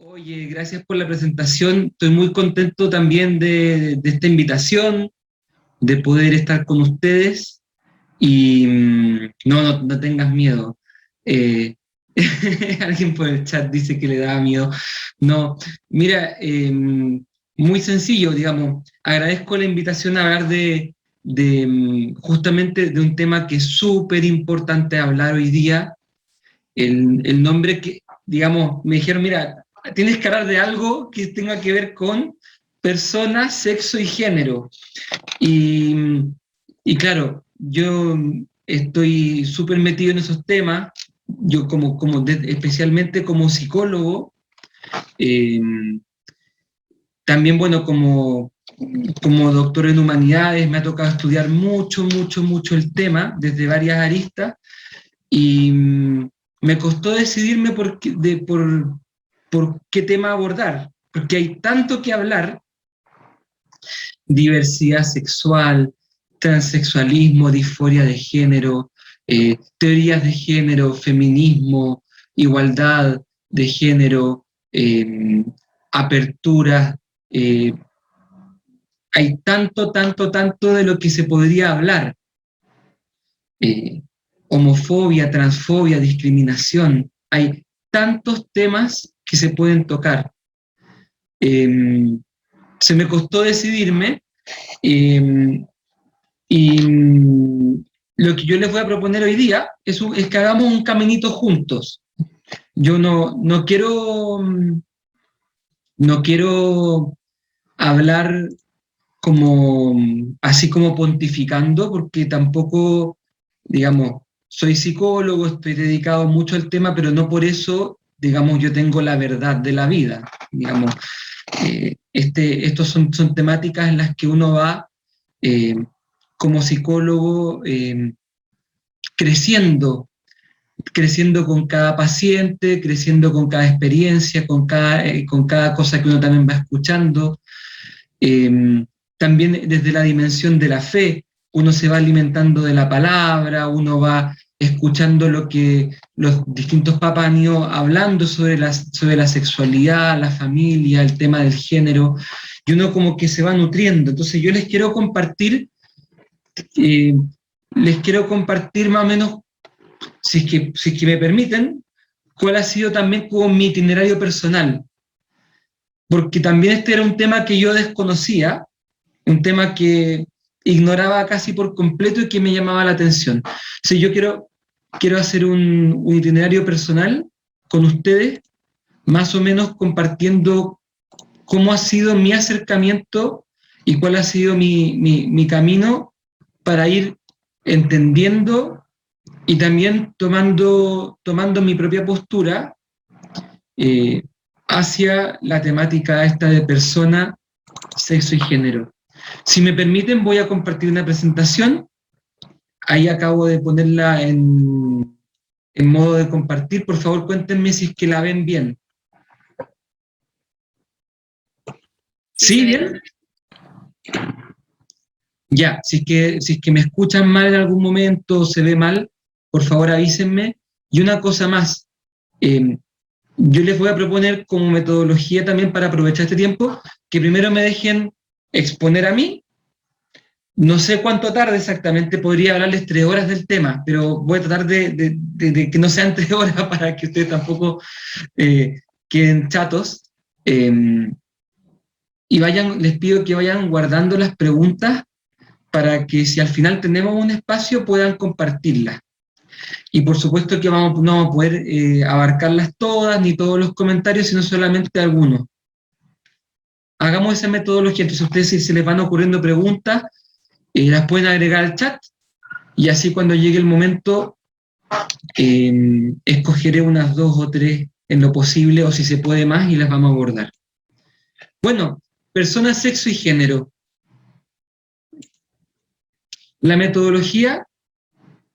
Oye, gracias por la presentación. Estoy muy contento también de esta invitación, de poder estar con ustedes. Y no tengas miedo. Eh, Alguien por el chat dice que le daba miedo. No, mira, muy sencillo, digamos. Agradezco la invitación a hablar de justamente de un tema que es súper importante hablar hoy día. El nombre que, digamos, me dijeron, mira, tienes que hablar de algo que tenga que ver con personas, sexo y género. Y, y claro, yo estoy súper metido en esos temas, yo especialmente como psicólogo, eh, también, bueno, como doctor en humanidades, me ha tocado estudiar mucho el tema desde varias aristas y me costó decidirme por qué tema abordar, porque hay tanto que hablar: diversidad sexual, transexualismo, disforia de género, teorías de género, feminismo, igualdad de género, apertura. eh, Hay tanto de lo que se podría hablar. eh, Homofobia, transfobia, discriminación. Hay tantos temas que se pueden tocar. Eh, Se me costó decidirme, eh, y lo que yo les voy a proponer hoy día es que hagamos un caminito juntos. Yo no quiero hablar como así como pontificando, porque tampoco, digamos, soy psicólogo, estoy dedicado mucho al tema, pero no por eso, digamos, yo tengo la verdad de la vida. Digamos, estos son temáticas en las que uno va eh, como psicólogo creciendo, creciendo con cada paciente, creciendo con cada experiencia, con cada cosa que uno también va escuchando. Eh, También desde la dimensión de la fe, uno se va alimentando de la palabra, uno va escuchando lo que los distintos papas han ido hablando sobre la sexualidad, la familia, el tema del género, y uno como que se va nutriendo. Entonces yo eh, les quiero compartir más o menos, si es que me permiten, cuál ha sido también como mi itinerario personal, porque también este era un tema que yo desconocía, un tema que ignoraba casi por completo y que me llamaba la atención. O sea, quiero hacer un itinerario personal con ustedes, más o menos compartiendo cómo ha sido mi acercamiento y cuál ha sido mi camino para ir entendiendo y también tomando mi propia postura eh, hacia la temática esta de persona, sexo y género. Si me permiten, voy a compartir una presentación. Ahí acabo de ponerla en modo de compartir. Por favor, cuéntenme si es que la ven bien. Sí, se ¿Sí? ve ¿Bien? bien. Ya, si es que me escuchan mal en algún momento o se ve mal, por favor avísenme. Y una cosa más, eh, yo les voy a proponer como metodología también para aprovechar este tiempo, que primero me dejen exponer a mí. No sé cuánto tarde exactamente, podría hablarles 3 horas del tema, pero voy a tratar de que no sean 3 horas para que ustedes tampoco queden chatos. Eh, y les pido que vayan guardando las preguntas para que si al final tenemos un espacio puedan compartirlas. Y por supuesto que no vamos a poder abarcarlas todas, ni todos los comentarios, sino solamente algunos. Hagamos esa metodología, entonces a ustedes si se les van ocurriendo preguntas, las pueden agregar al chat, y así cuando llegue el momento escogeré unas 2 o 3 en lo posible, o si se puede más, y las vamos a abordar. Bueno, persona, sexo y género. La metodología,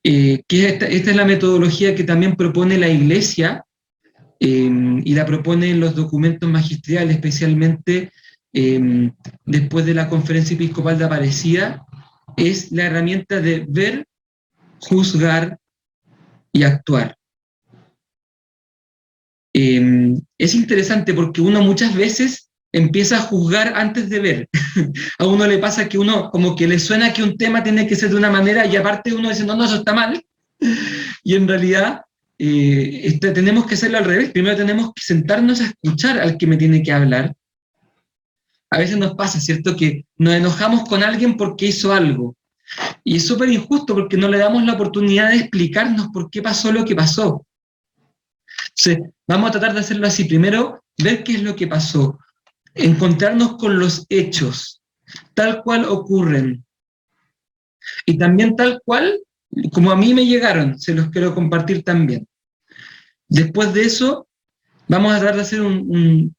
que esta es la metodología que también propone la Iglesia, y la propone en los documentos magisteriales, especialmente después de la Conferencia Episcopal de Aparecida, es la herramienta de ver, juzgar y actuar. es interesante porque uno muchas veces empieza a juzgar antes de ver. A uno le pasa que uno como que le suena que un tema tiene que ser de una manera y aparte uno dice, no, eso está mal. Y en realidad tenemos que hacerlo al revés. Primero tenemos que sentarnos a escuchar al que me tiene que hablar. A veces nos pasa, ¿cierto?, que nos enojamos con alguien porque hizo algo. Y es súper injusto porque no le damos la oportunidad de explicarnos por qué pasó lo que pasó. Entonces, vamos a tratar de hacerlo así. Primero, ver qué es lo que pasó. Encontrarnos con los hechos, tal cual ocurren. Y también tal cual, como a mí me llegaron, se los quiero compartir también. Después de eso, vamos a tratar de hacer un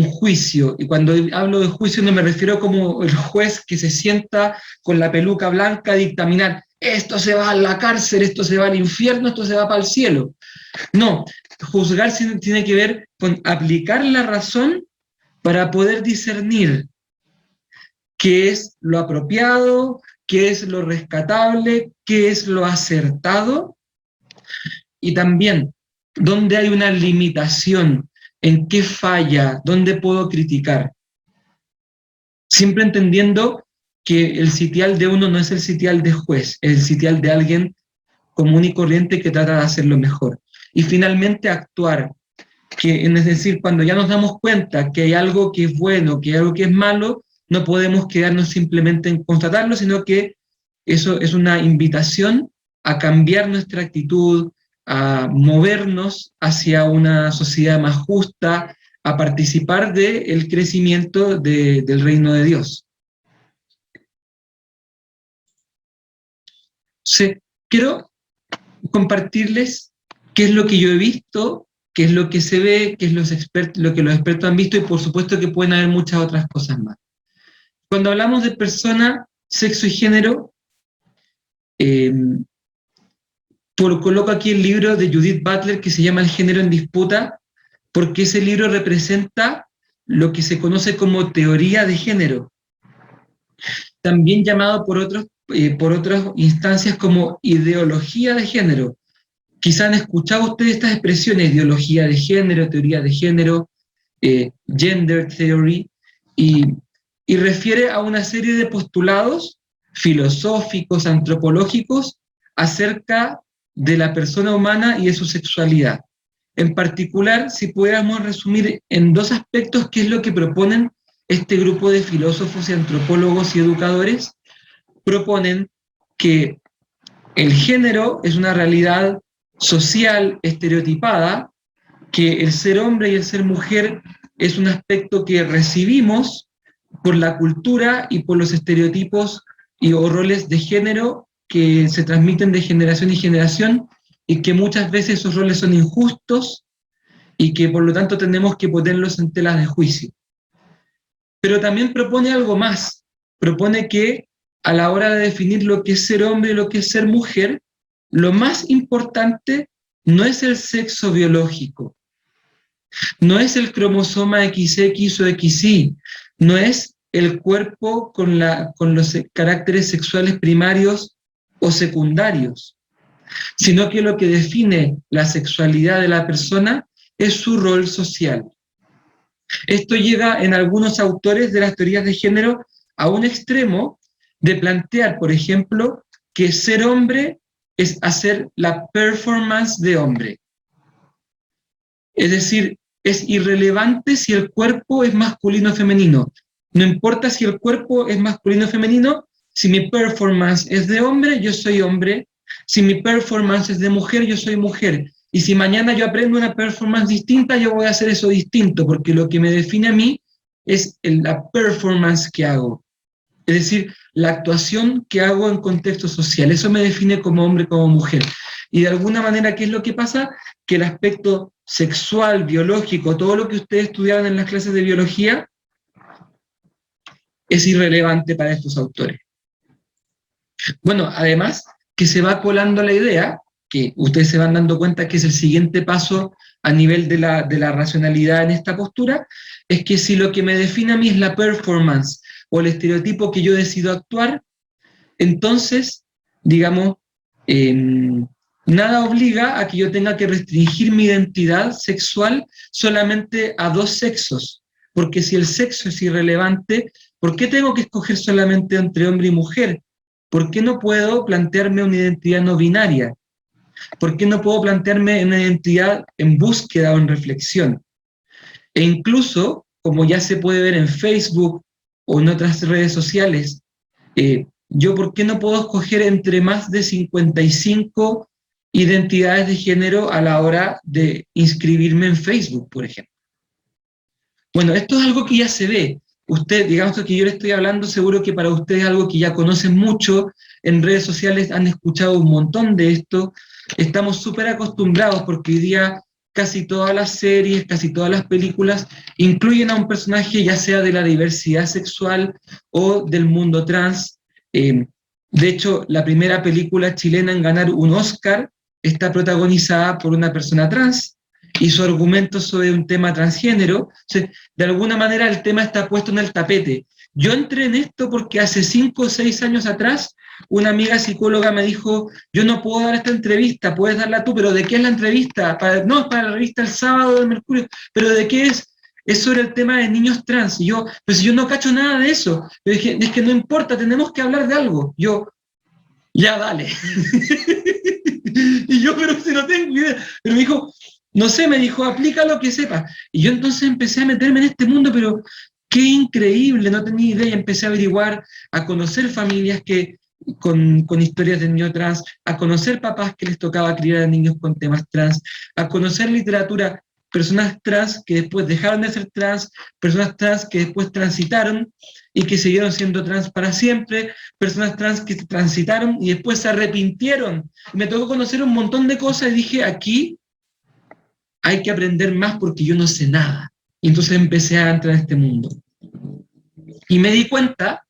juicio. Y cuando hablo de juicio no me refiero como el juez que se sienta con la peluca blanca a dictaminar, esto se va a la cárcel, esto se va al infierno, esto se va para el cielo. No, juzgar tiene que ver con aplicar la razón para poder discernir qué es lo apropiado, qué es lo rescatable, qué es lo acertado, y también dónde hay una limitación, en qué falla, dónde puedo criticar. Siempre entendiendo que el sitial de uno no es el sitial de juez, es el sitial de alguien común y corriente que trata de hacerlo mejor. Y finalmente actuar, que es decir, cuando ya nos damos cuenta que hay algo que es bueno, que hay algo que es malo, no podemos quedarnos simplemente en constatarlo, sino que eso es una invitación a cambiar nuestra actitud, a movernos hacia una sociedad más justa, a participar del crecimiento del reino de Dios. Sí, quiero compartirles qué es lo que yo he visto, qué es lo que se ve, qué es lo que los expertos han visto, y por supuesto que pueden haber muchas otras cosas más. Cuando hablamos de persona, sexo y género, coloco aquí el libro de Judith Butler que se llama El género en disputa, porque ese libro representa lo que se conoce como teoría de género, también llamado por otras instancias como ideología de género. Quizá han escuchado ustedes estas expresiones, ideología de género, teoría de género, gender theory, y refiere a una serie de postulados filosóficos, antropológicos, acerca de la persona humana y de su sexualidad. En particular, si pudiéramos resumir en dos aspectos qué es lo que proponen este grupo de filósofos y antropólogos y educadores, proponen que el género es una realidad social estereotipada, que el ser hombre y el ser mujer es un aspecto que recibimos por la cultura y por los estereotipos o roles de género que se transmiten de generación en generación, y que muchas veces esos roles son injustos y que por lo tanto tenemos que ponerlos en tela de juicio. Pero también propone algo más, propone que a la hora de definir lo que es ser hombre y lo que es ser mujer, lo más importante no es el sexo biológico, no es el cromosoma XX o XY, no es el cuerpo con los caracteres sexuales primarios o secundarios, sino que lo que define la sexualidad de la persona es su rol social. Esto llega en algunos autores de las teorías de género a un extremo de plantear, por ejemplo, que ser hombre es hacer la performance de hombre. Es decir, es irrelevante si el cuerpo es masculino o femenino. No importa si el cuerpo es masculino o femenino, si mi performance es de hombre, yo soy hombre. Si mi performance es de mujer, yo soy mujer. Y si mañana yo aprendo una performance distinta, yo voy a hacer eso distinto, porque lo que me define a mí es la performance que hago. Es decir, la actuación que hago en contexto social. Eso me define como hombre, como mujer. Y de alguna manera, ¿qué es lo que pasa? Que el aspecto sexual, biológico, todo lo que ustedes estudiaron en las clases de biología, es irrelevante para estos autores. Bueno, además que se va colando la idea, que ustedes se van dando cuenta que es el siguiente paso a nivel de la racionalidad en esta postura, es que si lo que me define a mí es la performance o el estereotipo que yo decido actuar, entonces, digamos, Nada obliga a que yo tenga que restringir mi identidad sexual solamente a dos sexos, porque si el sexo es irrelevante, ¿por qué tengo que escoger solamente entre hombre y mujer? ¿Por qué no puedo plantearme una identidad no binaria? ¿Por qué no puedo plantearme una identidad en búsqueda o en reflexión? E incluso, como ya se puede ver en Facebook o en otras redes sociales, yo ¿por qué no puedo escoger entre más de 55 identidades de género a la hora de inscribirme en Facebook, por ejemplo? Bueno, esto es algo que ya se ve. Usted, digamos que yo le estoy hablando, seguro que para usted es algo que ya conocen mucho, en redes sociales han escuchado un montón de esto, estamos súper acostumbrados porque hoy día casi todas las series, casi todas las películas incluyen a un personaje ya sea de la diversidad sexual o del mundo trans. De hecho, la primera película chilena en ganar un Oscar está protagonizada por una persona trans y su argumento sobre un tema transgénero. O sea, de alguna manera el tema está puesto en el tapete. Yo entré en esto porque hace 5 o 6 años atrás una amiga psicóloga me dijo, yo no puedo dar esta entrevista, puedes darla tú, pero ¿de qué es la entrevista? No, es para la revista El Sábado de Mercurio, pero ¿de qué es? Es sobre el tema de niños trans. Y yo, pues si yo no cacho nada de eso. Yo dije, es que no importa, tenemos que hablar de algo. Yo, ya dale. Y yo, pero si no tengo idea. Pero me dijo, no sé, me dijo, aplica lo que sepas. Y yo entonces empecé a meterme en este mundo, pero qué increíble, no tenía idea, y empecé a averiguar, a conocer familias que con historias de niños trans, a conocer papás que les tocaba criar a niños con temas trans, a conocer literatura, personas trans que después dejaron de ser trans, personas trans que después transitaron y que siguieron siendo trans para siempre, personas trans que transitaron y después se arrepintieron. Me tocó conocer un montón de cosas y dije, aquí hay que aprender más porque yo no sé nada. Y entonces empecé a entrar en este mundo. Y me di cuenta,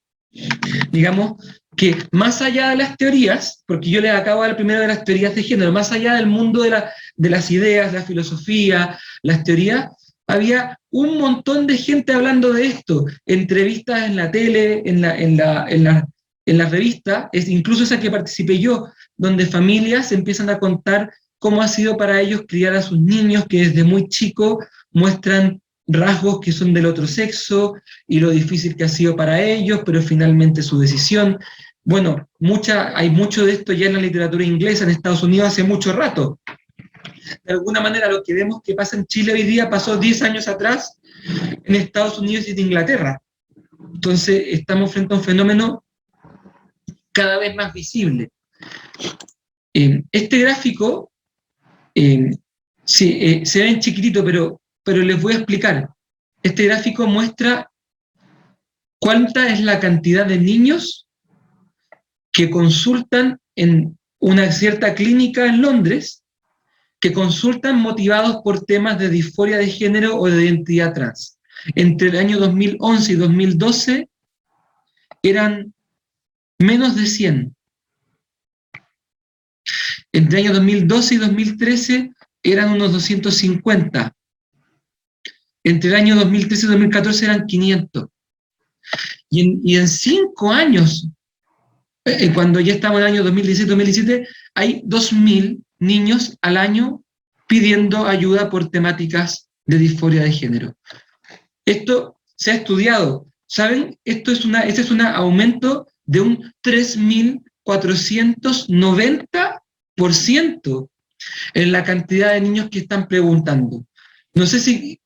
digamos, que más allá de las teorías, porque yo les acabo de dar primero de las teorías de género, más allá del mundo de las ideas, la filosofía, las teorías, había un montón de gente hablando de esto, entrevistas en la tele, en la revista, incluso esa que participé yo, donde familias empiezan a contar cómo ha sido para ellos criar a sus niños que desde muy chicos muestran rasgos que son del otro sexo y lo difícil que ha sido para ellos, pero finalmente su decisión. Bueno, hay mucho de esto ya en la literatura inglesa en Estados Unidos hace mucho rato. De alguna manera lo que vemos que pasa en Chile hoy día pasó 10 años atrás en Estados Unidos y en Inglaterra. Entonces estamos frente a un fenómeno cada vez más visible. Este gráfico se ve en chiquitito, pero les voy a explicar. Este gráfico muestra cuánta es la cantidad de niños que consultan en una cierta clínica en Londres, que consultan motivados por temas de disforia de género o de identidad trans. Entre el año 2011 y 2012 eran menos de 100. Entre el año 2012 y 2013 eran unos 250. Entre el año 2013 y 2014 eran 500. Y en 5 años, cuando ya estamos en el año 2017, hay 2.000 niños al año pidiendo ayuda por temáticas de disforia de género. Esto se ha estudiado. ¿Saben? Este es un aumento de un 3.490% en la cantidad de niños que están preguntando. No sé si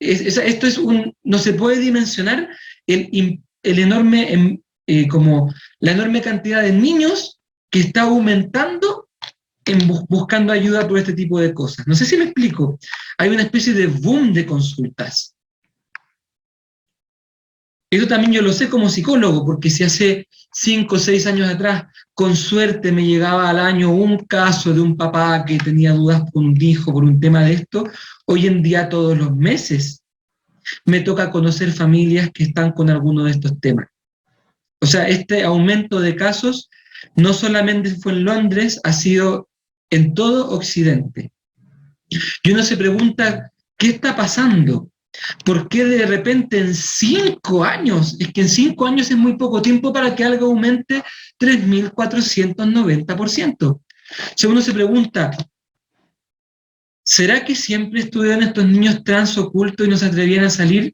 no se puede dimensionar el enorme, como la enorme cantidad de niños que está aumentando buscando ayuda por este tipo de cosas. No sé si me explico. Hay una especie de boom de consultas. Eso también yo lo sé como psicólogo, porque si hace 5 o 6 años atrás, con suerte me llegaba al año un caso de un papá que tenía dudas con un hijo por un tema de esto, hoy en día todos los meses me toca conocer familias que están con alguno de estos temas. O sea, este aumento de casos no solamente fue en Londres, ha sido en todo Occidente. Y uno se pregunta, ¿qué está pasando? ¿Por qué de repente en 5 años? Es que en 5 años es muy poco tiempo para que algo aumente 3.490%. Si uno se pregunta, ¿Será que siempre estuvieron estos niños trans ocultos y no se atrevían a salir?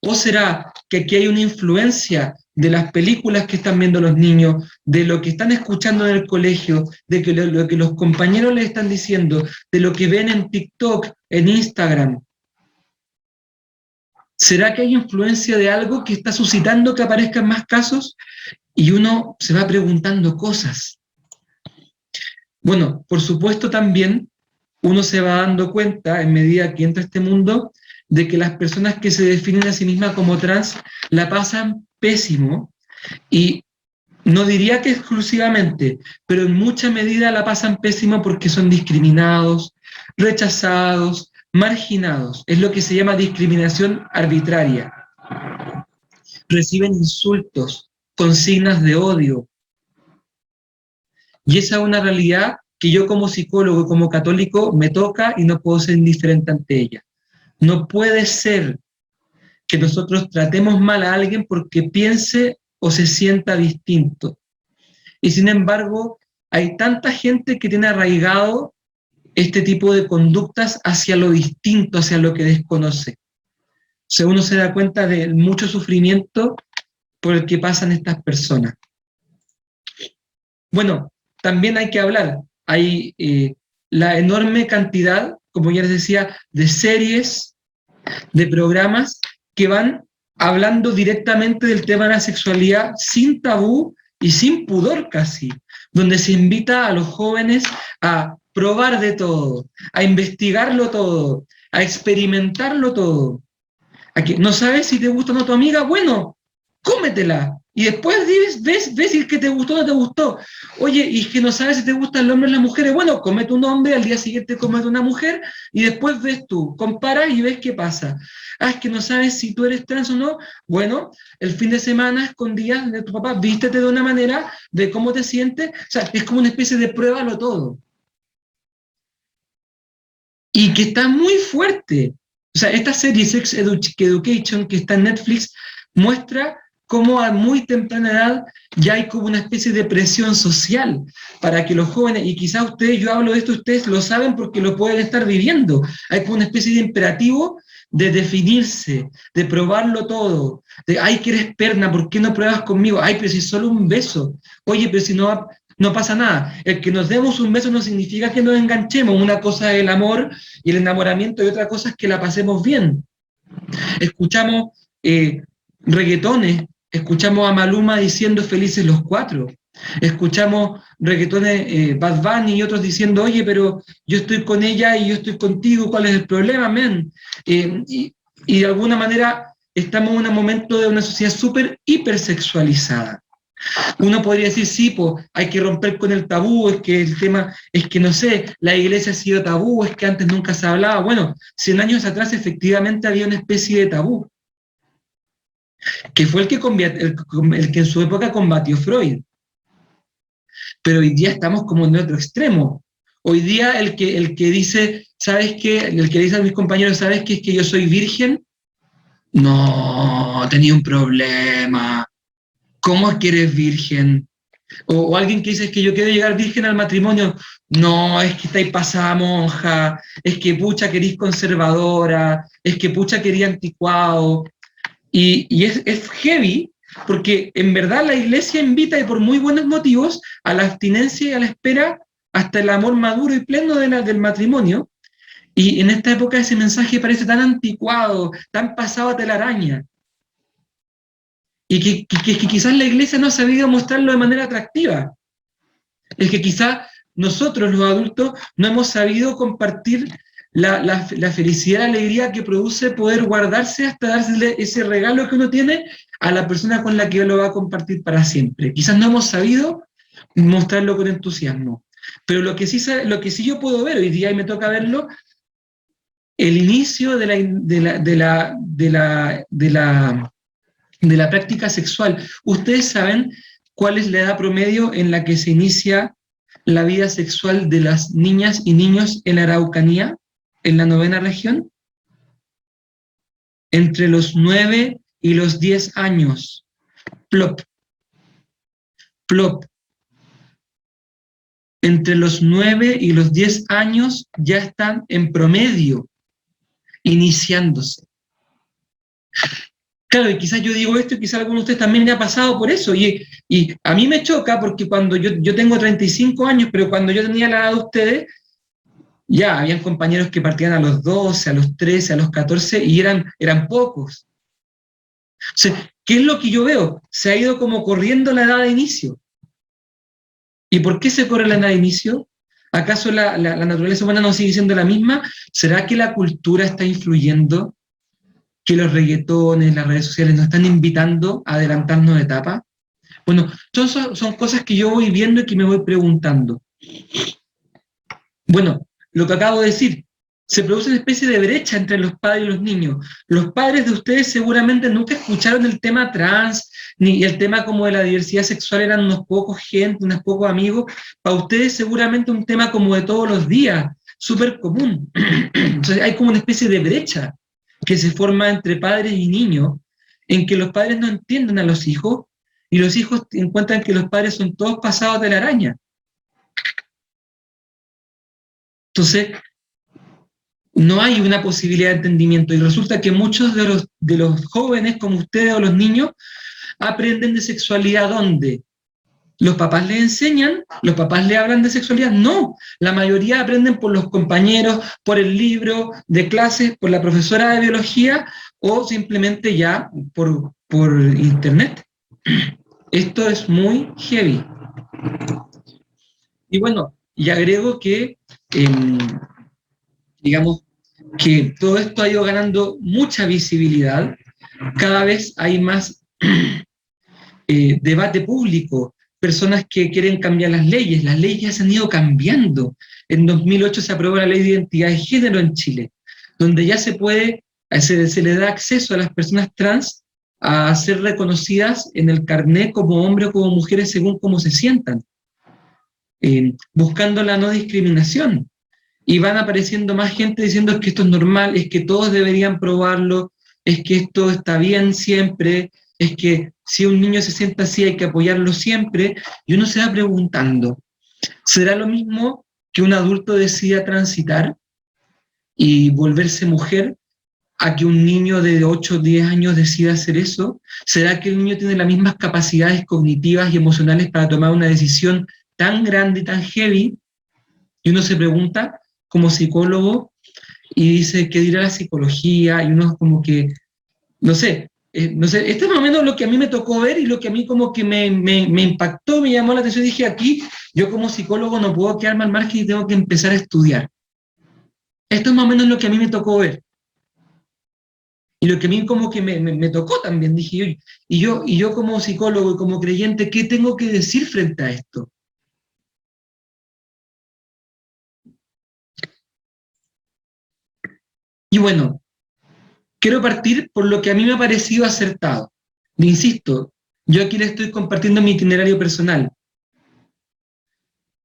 ¿O será que aquí hay una influencia de las películas que están viendo los niños, de lo que están escuchando en el colegio, de que lo que los compañeros les están diciendo, de lo que ven en TikTok, en Instagram? ¿Será que hay influencia de algo que está suscitando que aparezcan más casos? Y uno se va preguntando cosas. Bueno, por supuesto también uno se va dando cuenta, en medida que entra a este mundo, de que las personas que se definen a sí mismas como trans la pasan pésimo, y no diría que exclusivamente, pero en mucha medida la pasan pésimo porque son discriminados, rechazados, marginados. Es lo que se llama discriminación arbitraria. Reciben insultos, consignas de odio. Y esa es una realidad que yo como psicólogo y como católico me toca y no puedo ser indiferente ante ella. No puede ser que nosotros tratemos mal a alguien porque piense o se sienta distinto. Y sin embargo, hay tanta gente que tiene arraigado este tipo de conductas hacia lo distinto, hacia lo que desconoce. O sea, uno se da cuenta de mucho sufrimiento por el que pasan estas personas. Bueno, también hay que hablar. Hay la enorme cantidad, como ya les decía, de series, de programas que van hablando directamente del tema de la sexualidad sin tabú y sin pudor casi, donde se invita a los jóvenes a probar de todo, a investigarlo todo, a experimentarlo todo. A que no sabes si te gusta o no tu amiga, bueno, cómetela. Y después ves si es que te gustó o no te gustó. Oye, y es que no sabes si te gustan los hombres o las mujeres, bueno, comete un hombre, al día siguiente comete una mujer, y después ves tú, comparas y ves qué pasa. Ah, es que no sabes si tú eres trans o no, bueno, el fin de semana, escondidas de tu papá, vístete de una manera, de cómo te sientes, o sea, es como una especie de pruébalo todo. Y que está muy fuerte. O sea, esta serie Sex Education que está en Netflix muestra cómo a muy temprana edad ya hay como una especie de presión social para que los jóvenes, y quizás ustedes, yo hablo de esto, ustedes lo saben porque lo pueden estar viviendo, hay como una especie de imperativo de definirse, de probarlo todo, de, ay, que eres perna, ¿por qué no pruebas conmigo? Ay, pero si solo un beso, oye, pero si no, no pasa nada, el que nos demos un beso no significa que nos enganchemos, una cosa es el amor y el enamoramiento y otra cosa es que la pasemos bien. Escuchamos reggaetones, escuchamos a Maluma diciendo felices los cuatro, escuchamos reggaetones Bad Bunny y otros diciendo, oye, pero yo estoy con ella y yo estoy contigo, ¿cuál es el problema, men? Y de alguna manera estamos en un momento de una sociedad súper hipersexualizada. Uno podría decir, sí, pues hay que romper con el tabú, es que el tema, es que no sé, la iglesia ha sido tabú, es que antes nunca se hablaba. Bueno, 100 años atrás efectivamente había una especie de tabú, que fue el que en su época combatió Freud. Pero hoy día estamos como en otro extremo. Hoy día el que dice, ¿sabes qué? El que dice a mis compañeros, ¿sabes qué? Es que yo soy virgen. No, tenía un problema. ¿Cómo es que eres virgen? O alguien que dice es que yo quiero llegar virgen al matrimonio. No, es que estáis pasada monja, es que pucha querís conservadora, es que pucha quería anticuado. Y es heavy, porque en verdad la iglesia invita, y por muy buenos motivos, a la abstinencia y a la espera hasta el amor maduro y pleno del matrimonio. Y en esta época ese mensaje parece tan anticuado, tan pasado a telaraña. Y que quizás la iglesia no ha sabido mostrarlo de manera atractiva. Es que quizás nosotros los adultos no hemos sabido compartir la felicidad, la alegría que produce poder guardarse hasta darle ese regalo que uno tiene a la persona con la que lo va a compartir para siempre. Quizás no hemos sabido mostrarlo con entusiasmo. Pero lo que sí yo puedo ver hoy día, y me toca verlo, el inicio de la práctica sexual. ¿Ustedes saben cuál es la edad promedio en la que se inicia la vida sexual de las niñas y niños en la Araucanía, en la 9ª región? Entre los 9 y los 10 años. Plop, plop. entre los 9 y los 10 años ya están en promedio iniciándose. Claro, y quizás yo digo esto y quizás a alguno de ustedes también le ha pasado por eso. Y a mí me choca porque cuando yo tengo 35 años, pero cuando yo tenía la edad de ustedes, ya habían compañeros que partían a los 12, a los 13, a los 14 y eran pocos. O sea, ¿qué es lo que yo veo? Se ha ido como corriendo la edad de inicio. ¿Y por qué se corre la edad de inicio? ¿Acaso la naturaleza humana no sigue siendo la misma? ¿Será que la cultura está influyendo? ¿Que los reggaetones, las redes sociales nos están invitando a adelantarnos de etapa? Bueno, son cosas que yo voy viendo y que me voy preguntando. Bueno, lo que acabo de decir, se produce una especie de brecha entre los padres y los niños. Los padres de ustedes seguramente nunca escucharon el tema trans, ni el tema como de la diversidad sexual, eran unos pocos gente, unos pocos amigos. Para ustedes seguramente un tema como de todos los días, súper común. Entonces hay como una especie de brecha que se forma entre padres y niños, en que los padres no entienden a los hijos, y los hijos encuentran que los padres son todos pasados de la araña. Entonces, no hay una posibilidad de entendimiento, y resulta que muchos de los jóvenes, como ustedes o los niños, aprenden de sexualidad ¿dónde? ¿Los papás les enseñan? ¿Los papás le hablan de sexualidad? No, la mayoría aprenden por los compañeros, por el libro de clases, por la profesora de biología o simplemente ya por internet. Esto es muy heavy. Y bueno, y agrego que, digamos, que todo esto ha ido ganando mucha visibilidad, cada vez hay más debate público, personas que quieren cambiar las leyes ya se han ido cambiando. En 2008 se aprobó la ley de identidad de género en Chile, donde ya se le da acceso a las personas trans a ser reconocidas en el carnet como hombres o como mujeres según cómo se sientan, buscando la no discriminación. Y van apareciendo más gente diciendo que esto es normal, es que todos deberían probarlo, es que esto está bien siempre, es que si un niño se sienta así hay que apoyarlo siempre, y uno se va preguntando, ¿será lo mismo que un adulto decida transitar y volverse mujer a que un niño de 8 o 10 años decida hacer eso? ¿Será que el niño tiene las mismas capacidades cognitivas y emocionales para tomar una decisión tan grande y tan heavy? Y uno se pregunta, como psicólogo, y dice, ¿qué dirá la psicología? Y uno como que, no sé, esto es más o menos lo que a mí me tocó ver y lo que a mí como que me impactó, me llamó la atención. Dije, aquí, yo como psicólogo no puedo quedarme al margen y tengo que empezar a estudiar. Esto es más o menos lo que a mí me tocó ver. Y lo que a mí como que me tocó también, dije, y yo como psicólogo y como creyente, ¿qué tengo que decir frente a esto? Y bueno, quiero partir por lo que a mí me ha parecido acertado. Le insisto, yo aquí le estoy compartiendo mi itinerario personal,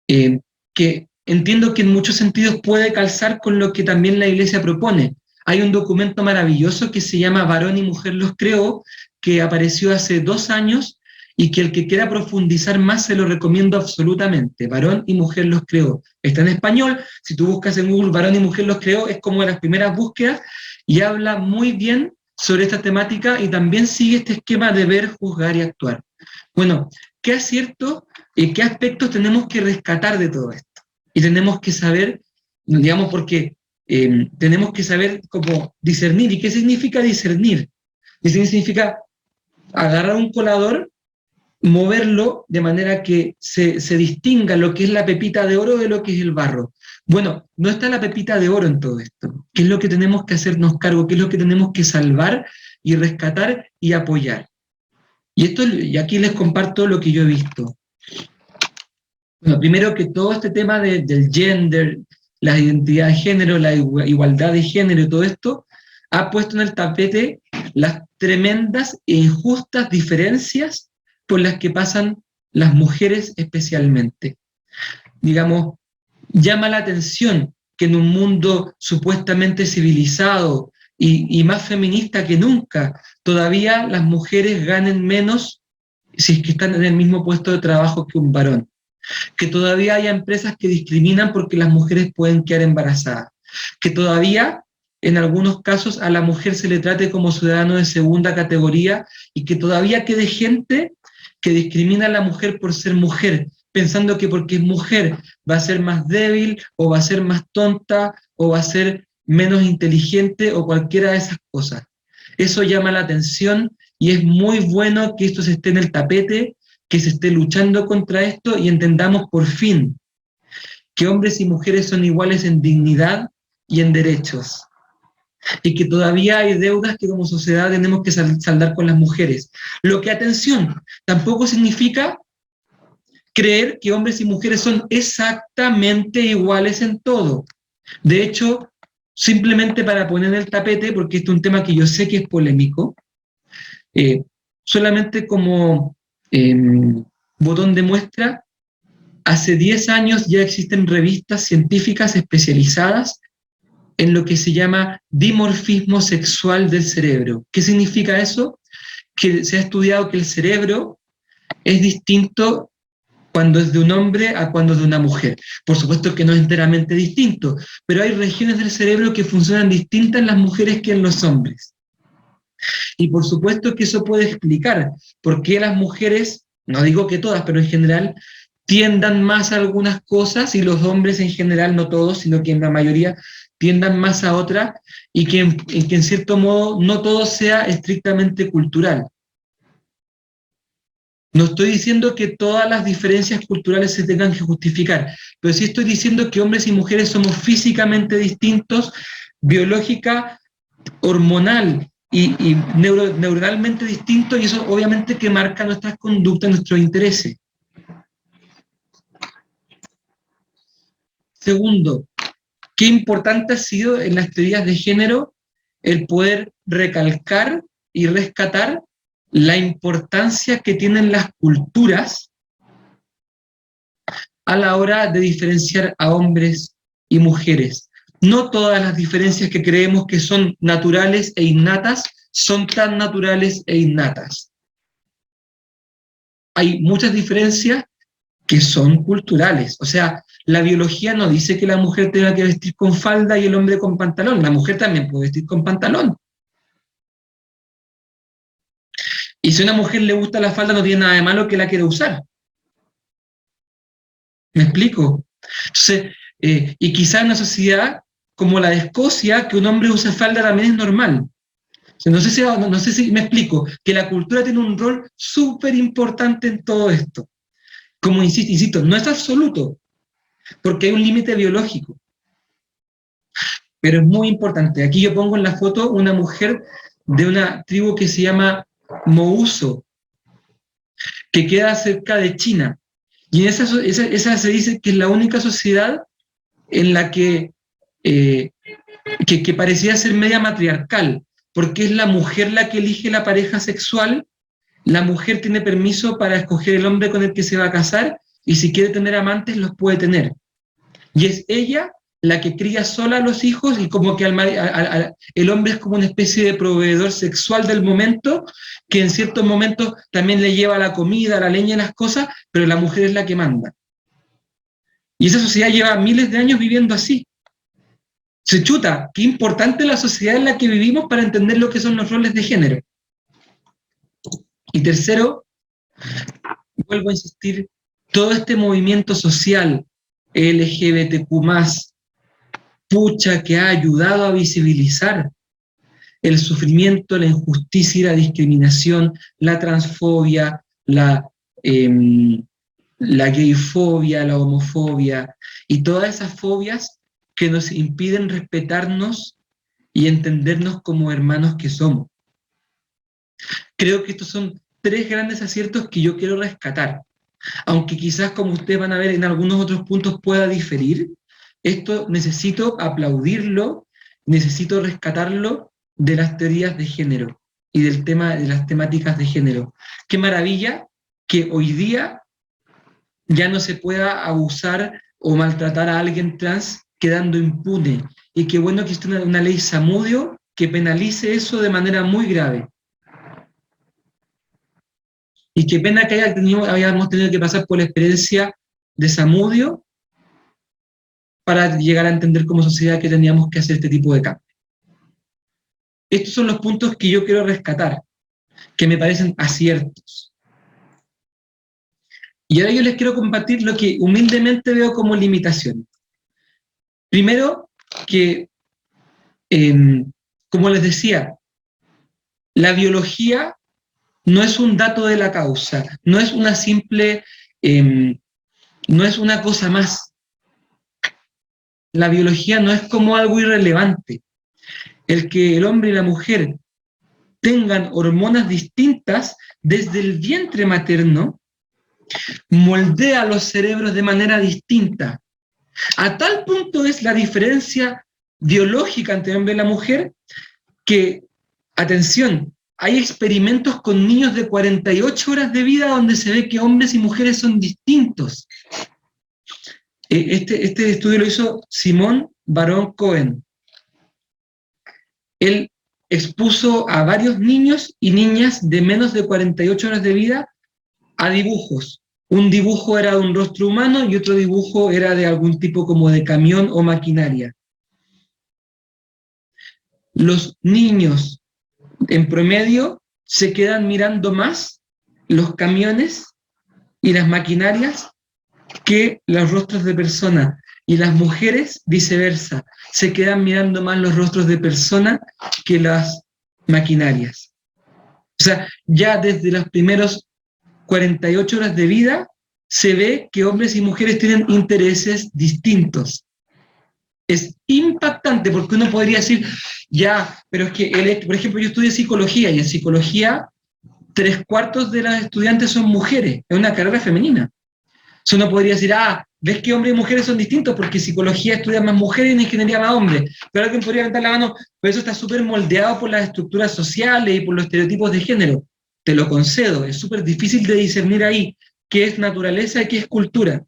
que entiendo que en muchos sentidos puede calzar con lo que también la Iglesia propone. Hay un documento maravilloso que se llama Varón y Mujer los creó, que apareció hace 2 años y que el que quiera profundizar más se lo recomiendo absolutamente. Varón y Mujer los creó. Está en español, si tú buscas en Google Varón y Mujer los creó, es como de las primeras búsquedas y habla muy bien sobre esta temática y también sigue este esquema de ver, juzgar y actuar. Bueno, ¿qué aciertos y qué aspectos tenemos que rescatar de todo esto? Y tenemos que saber, digamos, porque tenemos que saber cómo discernir. ¿Y qué significa discernir? Discernir significa agarrar un colador, moverlo de manera que se distinga lo que es la pepita de oro de lo que es el barro. Bueno, no está la pepita de oro en todo esto. ¿Qué es lo que tenemos que hacernos cargo? ¿Qué es lo que tenemos que salvar y rescatar y apoyar? Y aquí les comparto lo que yo he visto. Bueno, primero que todo este tema del gender, la identidad de género, la igualdad de género y todo esto, ha puesto en el tapete las tremendas e injustas diferencias por las que pasan las mujeres especialmente. Digamos, llama la atención que en un mundo supuestamente civilizado y más feminista que nunca, todavía las mujeres ganen menos si es que están en el mismo puesto de trabajo que un varón. que todavía haya empresas que discriminan porque las mujeres pueden quedar embarazadas, que todavía en algunos casos a la mujer se le trate como ciudadano de segunda categoría y que todavía quede gente que discrimina a la mujer por ser mujer, pensando que porque es mujer va a ser más débil o va a ser más tonta o va a ser menos inteligente o cualquiera de esas cosas. Eso llama la atención y es muy bueno que esto se esté en el tapete, que se esté luchando contra esto y entendamos por fin que hombres y mujeres son iguales en dignidad y en derechos. Y que todavía hay deudas que como sociedad tenemos que saldar con las mujeres. Lo que, atención, tampoco significa creer que hombres y mujeres son exactamente iguales en todo. De hecho, simplemente para poner en el tapete, porque este es un tema que yo sé que es polémico, solamente como botón de muestra, hace 10 años ya existen revistas científicas especializadas en lo que se llama dimorfismo sexual del cerebro. ¿Qué significa eso? Que se ha estudiado que el cerebro es distinto cuando es de un hombre a cuando es de una mujer. Por supuesto que no es enteramente distinto, pero hay regiones del cerebro que funcionan distintas en las mujeres que en los hombres. Y por supuesto que eso puede explicar por qué las mujeres, no digo que todas, pero en general, tiendan más a algunas cosas y los hombres en general, no todos, sino que en la mayoría, tiendan más a otras y que en cierto modo no todo sea estrictamente cultural. No estoy diciendo que todas las diferencias culturales se tengan que justificar, pero sí estoy diciendo que hombres y mujeres somos físicamente distintos, biológica, hormonal y neuronalmente distintos, y eso obviamente que marca nuestras conductas, nuestros intereses. Segundo, qué importante ha sido en las teorías de género el poder recalcar y rescatar la importancia que tienen las culturas a la hora de diferenciar a hombres y mujeres. No todas las diferencias que creemos que son naturales e innatas son tan naturales e innatas. Hay muchas diferencias que son culturales. O sea, la biología no dice que la mujer tenga que vestir con falda y el hombre con pantalón. La mujer también puede vestir con pantalón. Y si a una mujer le gusta la falda, no tiene nada de malo que la quiera usar. ¿Me explico? Entonces, y quizá en una sociedad como la de Escocia, que un hombre use falda también es normal. O sea, no sé si me explico, que la cultura tiene un rol súper importante en todo esto. Como insisto, no es absoluto, porque hay un límite biológico. Pero es muy importante. Aquí yo pongo en la foto una mujer de una tribu que se llama Mouso, que queda cerca de China. Y en esa se dice que es la única sociedad en la que parecía ser media matriarcal, porque es la mujer la que elige la pareja sexual, la mujer tiene permiso para escoger el hombre con el que se va a casar, y si quiere tener amantes, los puede tener. Y es ella la que cría sola a los hijos, y como que el hombre es como una especie de proveedor sexual del momento, que en ciertos momentos también le lleva la comida, la leña y las cosas, pero la mujer es la que manda. Y esa sociedad lleva miles de años viviendo así. Se chuta, qué importante la sociedad en la que vivimos para entender lo que son los roles de género. Y tercero, vuelvo a insistir, todo este movimiento social LGBTQ+, pucha, que ha ayudado a visibilizar el sufrimiento, la injusticia y la discriminación, la transfobia, la gayfobia, la homofobia y todas esas fobias que nos impiden respetarnos y entendernos como hermanos que somos. Creo que estos son 3 grandes aciertos que yo quiero rescatar. Aunque quizás, como ustedes van a ver, en algunos otros puntos pueda diferir, esto necesito aplaudirlo, necesito rescatarlo de las teorías de género y del tema de las temáticas de género. Qué maravilla que hoy día ya no se pueda abusar o maltratar a alguien trans quedando impune. Y qué bueno que existe una ley Zamudio que penalice eso de manera muy grave. Y qué pena que hayamos tenido que pasar por la experiencia de Zamudio para llegar a entender como sociedad que teníamos que hacer este tipo de cambio. Estos son los puntos que yo quiero rescatar, que me parecen aciertos. Y ahora yo les quiero compartir lo que humildemente veo como limitación. Primero, que, como les decía, la biología no es un dato de la causa, no es una simple, no es una cosa más. La biología no es como algo irrelevante. El que el hombre y la mujer tengan hormonas distintas desde el vientre materno moldea los cerebros de manera distinta. A tal punto es la diferencia biológica entre el hombre y la mujer que, atención, hay experimentos con niños de 48 horas de vida donde se ve que hombres y mujeres son distintos. Este estudio lo hizo Simón Barón Cohen. Él expuso a varios niños y niñas de menos de 48 horas de vida a dibujos. Un dibujo era de un rostro humano y otro dibujo era de algún tipo como de camión o maquinaria. Los niños, en promedio, se quedan mirando más los camiones y las maquinarias que los rostros de personas. Y las mujeres, viceversa, se quedan mirando más los rostros de personas que las maquinarias. O sea, ya desde los primeros 48 horas de vida se ve que hombres y mujeres tienen intereses distintos. Es impactante porque uno podría decir, ya, pero es que, por ejemplo, yo estudié psicología y en psicología 3/4 de las estudiantes son mujeres, es una carrera femenina. Entonces uno podría decir, ves que hombres y mujeres son distintos porque psicología estudia más mujeres y en ingeniería más hombres. Pero alguien podría levantar la mano, pero eso está súper moldeado por las estructuras sociales y por los estereotipos de género. Te lo concedo, es súper difícil de discernir ahí qué es naturaleza y qué es cultura.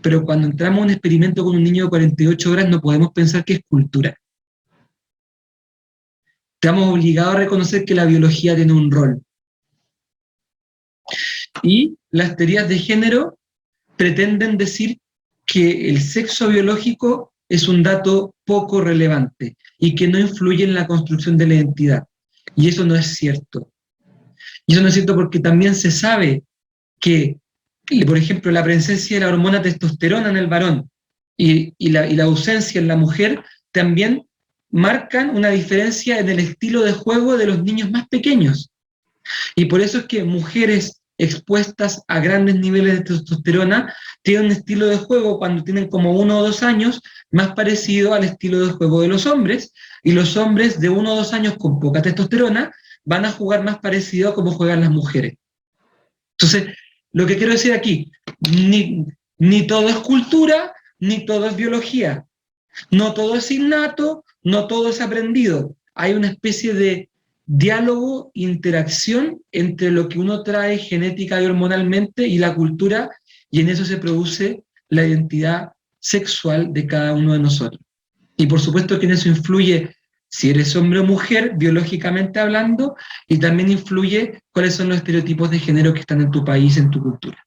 Pero cuando entramos a un experimento con un niño de 48 horas no podemos pensar que es cultura. Estamos obligados a reconocer que la biología tiene un rol. Y las teorías de género pretenden decir que el sexo biológico es un dato poco relevante y que no influye en la construcción de la identidad. Y eso no es cierto. Y eso no es cierto porque también se sabe que, por ejemplo, la presencia de la hormona testosterona en el varón y la ausencia en la mujer también marcan una diferencia en el estilo de juego de los niños más pequeños. Y por eso es que mujeres expuestas a grandes niveles de testosterona tienen un estilo de juego cuando tienen como 1 o 2 años más parecido al estilo de juego de los hombres, y los hombres de 1 o 2 años con poca testosterona van a jugar más parecido a cómo juegan las mujeres. Entonces, lo que quiero decir aquí, ni todo es cultura, ni todo es biología. No todo es innato, no todo es aprendido. Hay una especie de diálogo, interacción entre lo que uno trae genética y hormonalmente y la cultura, y en eso se produce la identidad sexual de cada uno de nosotros. Y por supuesto que en eso influye si eres hombre o mujer, biológicamente hablando, y también influye cuáles son los estereotipos de género que están en tu país, en tu cultura.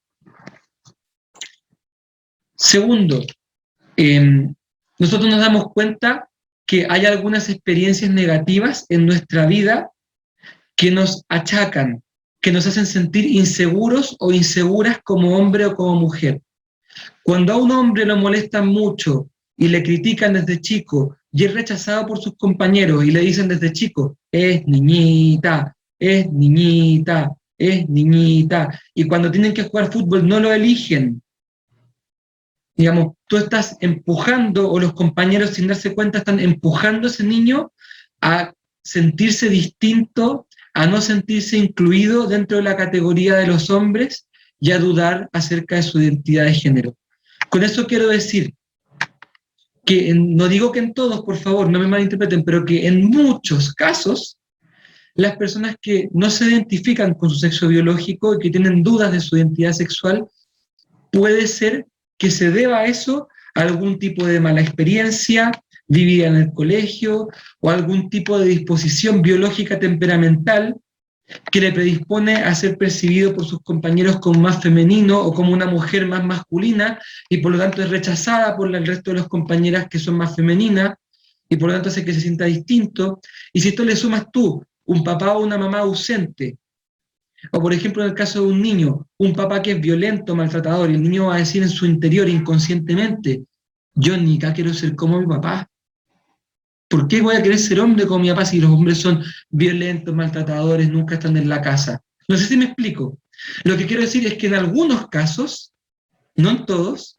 Segundo, nosotros nos damos cuenta que hay algunas experiencias negativas en nuestra vida que nos achacan, que nos hacen sentir inseguros o inseguras como hombre o como mujer. Cuando a un hombre lo molestan mucho y le critican desde chico y es rechazado por sus compañeros y le dicen desde chico, es niñita, es niñita, es niñita, y cuando tienen que jugar fútbol no lo eligen. Digamos, tú estás empujando, o los compañeros sin darse cuenta están empujando a ese niño a sentirse distinto, a no sentirse incluido dentro de la categoría de los hombres y a dudar acerca de su identidad de género. Con eso quiero decir que, no digo que en todos, por favor, no me malinterpreten, pero que en muchos casos, las personas que no se identifican con su sexo biológico y que tienen dudas de su identidad sexual, puede ser que se deba a eso a algún tipo de mala experiencia vivida en el colegio o algún tipo de disposición biológica temperamental que le predispone a ser percibido por sus compañeros como más femenino o como una mujer más masculina, y por lo tanto es rechazada por el resto de las compañeras que son más femeninas, y por lo tanto hace que se sienta distinto. Y si esto le sumas tú, un papá o una mamá ausente, o por ejemplo en el caso de un niño, un papá que es violento, maltratador, y el niño va a decir en su interior inconscientemente, yo ni acá quiero ser como mi papá. ¿Por qué voy a querer ser hombre como mi papá si los hombres son violentos, maltratadores, nunca están en la casa? No sé si me explico. Lo que quiero decir es que en algunos casos, no en todos,